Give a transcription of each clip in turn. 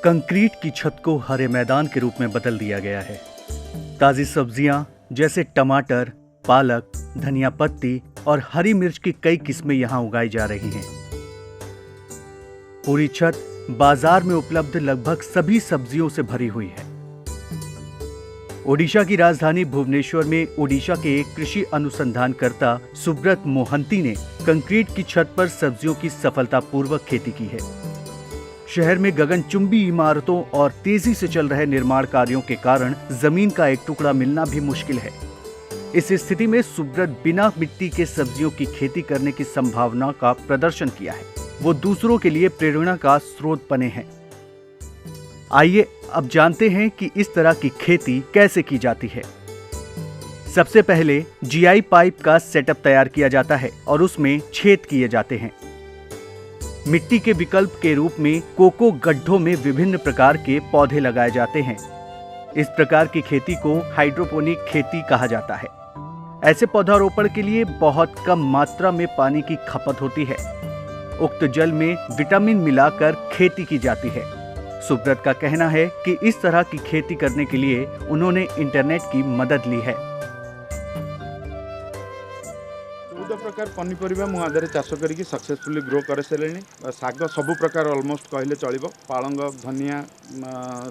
Concrete की छत को हरे मैदान के रूप में बदल दिया गया है। ताजी सब्जियां जैसे टमाटर, पालक, धनिया पत्ती और हरी मिर्च की कई किस्में यहां उगाई जा रही हैं। पूरी छत बाजार में उपलब्ध लगभग सभी सब्जियों से भरी हुई है। ओडिशा की राजधानी भुवनेश्वर में ओडिशा के एक कृषि अनुसंधानकर्ता सुब्रत मोहंती ने कंक्रीट की छत पर सब्जियों की सफलतापूर्वक खेती की है। शहर में गगनचुंबी इमारतों और तेजी से चल रहे निर्माण कार्यों के कारण जमीन का एक टुकड़ा मिलना भी मुश्किल है। इस स्थिति में सुब्रत बिना मिट्टी के सब्जियों की खेती करने की संभावना का प्रदर्शन किया है। वो दूसरों के लिए प्रेरणा का स्रोत बने हैं। आइए अब जानते हैं कि इस तरह की खेती कैसे की जाती है। सबसे पहले जीआई पाइप का सेटअप तैयार किया जाता है और उसमें छेद किए जाते हैं। मिट्टी के विकल्प के रूप में कोको गड्ढों में विभिन्न प्रकार के पौधे लगाए जाते हैं। इस प्रकार की खेती को हाइड्रोपोनिक खेती कहा जाता है। ऐसे पौधारोपण के लिए बहुत कम मात्रा में पानी की खपत होती है। उक्त जल में विटामिन मिलाकर खेती की जाती है। सुब्रत का कहना है कि इस तरह की खेती करने के लिए उन्होंने इंटरनेट की मदद ली है। 14 प्रकार पनीपरिया मुझे चाष करके सक्सेसफुली ग्रो कर सारे। शाग सब प्रकार ऑलमोस्ट कहले चलिबो। पालंग, धनिया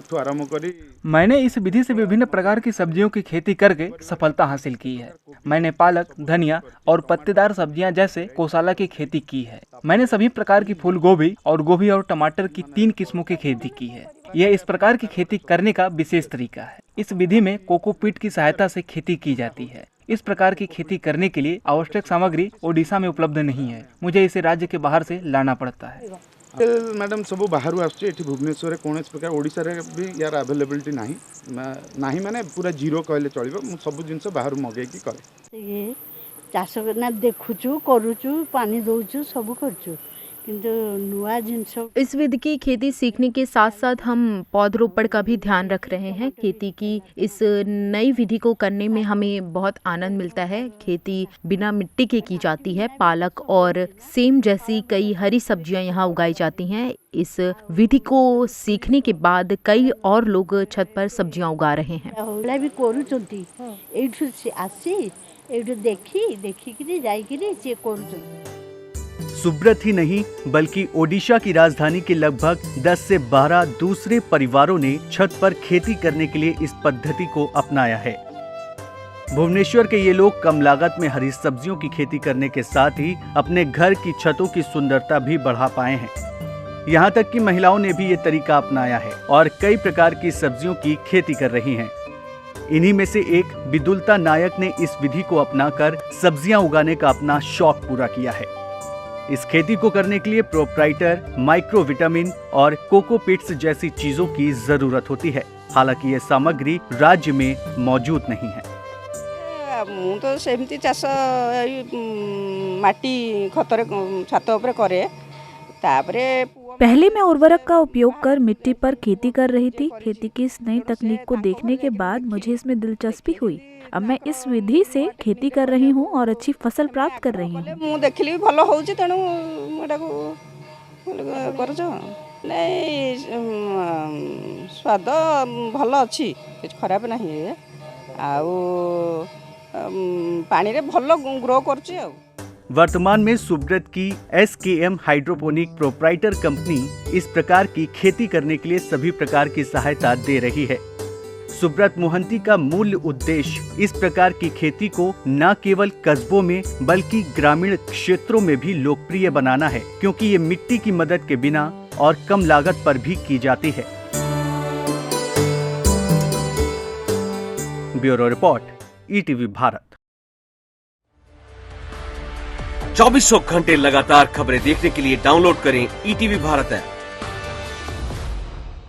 ठू आरंभ करी मैंने इस विधि से विभिन्न प्रकार की सब्जियों की खेती करके सफलता हासिल की है। मैंने पालक, धनिया और पत्तेदार सब्जियां जैसे कोसाला की खेती की है। मैंने सभी प्रकार की फूल गोभी और टमाटर की 3 किस्मों की खेती की है। यह इस प्रकार की खेती करने का विशेष तरीका है। इस विधि में कोकोपीट की सहायता से खेती की जाती है। इस प्रकार की खेती करने के लिए आवश्यक सामग्री ओडिशा में उपलब्ध नहीं है। मुझे इसे राज्य के बाहर से लाना पड़ता है। मैडम सब बाहर आसुचे भुवनेश्वर कौन प्रकार ओडिशा रे भी यार अवेलेबिलिटी नहीं माने पूरा जीरो कहले चलिबो। मु सब जिंस बाहर मगे की करे। ये चाष करना देखुचु करूचु पानी दउचु सब करचु किंतु नुआ जिंस। इस विधि की खेती सीखने के साथ साथ हम पौधरोपण का भी ध्यान रख रहे हैं। खेती की इस नई विधि को करने में हमें बहुत आनंद मिलता है। खेती बिना मिट्टी के की जाती है। पालक और सेम जैसी कई हरी सब्जियां यहाँ उगाई जाती हैं। इस विधि को सीखने के बाद कई और लोग छत पर सब्जियां उगा रहे हैं। भी करूचंती एठु आसी एठु देखी जाइकिरी से करूचंती। सुब्रत ही नहीं बल्कि ओडिशा की राजधानी के लगभग 10 से 12 दूसरे परिवारों ने छत पर खेती करने के लिए इस पद्धति को अपनाया है। भुवनेश्वर के ये लोग कम लागत में हरी सब्जियों की खेती करने के साथ ही अपने घर की छतों की सुंदरता भी बढ़ा पाए हैं। यहाँ तक कि महिलाओं ने भी ये तरीका अपनाया है और कई प्रकार की सब्जियों की खेती कर रही हैं। इन्हीं में से एक बिदुलता नायक ने इस विधि को अपनाकर सब्जियां उगाने का अपना शौक पूरा किया है। इस खेती को करने के लिए प्रोप्राइटर, माइक्रो विटामिन और कोकोपिट्स जैसी चीजों की जरूरत होती है। हालांकि ये सामग्री राज्य में मौजूद नहीं है। तो सेमती चाष माटी खतर छात उपरे करे। पहले मैं उर्वरक का उपयोग कर मिट्टी पर खेती कर रही थी। खेती की इस नई तकनीक को देखने के बाद मुझे इसमें दिलचस्पी हुई। अब मैं इस विधि से खेती कर रही हूँ और अच्छी फसल प्राप्त कर रही हूँ। मु देखली भलो होउची तेनु एटा को करछ नै स्वाद भलो अछि खराब नहीं है। आउ पानी रे भलो ग्रो करछि। आ वर्तमान में सुब्रत की SKM हाइड्रोपोनिक प्रोप्राइटर कंपनी इस प्रकार की खेती करने के लिए सभी प्रकार की सहायता दे रही है। सुब्रत मोहंती का मूल उद्देश्य इस प्रकार की खेती को न केवल कस्बों में बल्कि ग्रामीण क्षेत्रों में भी लोकप्रिय बनाना है, क्योंकि ये मिट्टी की मदद के बिना और कम लागत पर भी की जाती है। Bureau report, ETV Bharat. 2400 घंटे लगातार खबरें देखने के लिए डाउनलोड करें ETV भारत ऐप।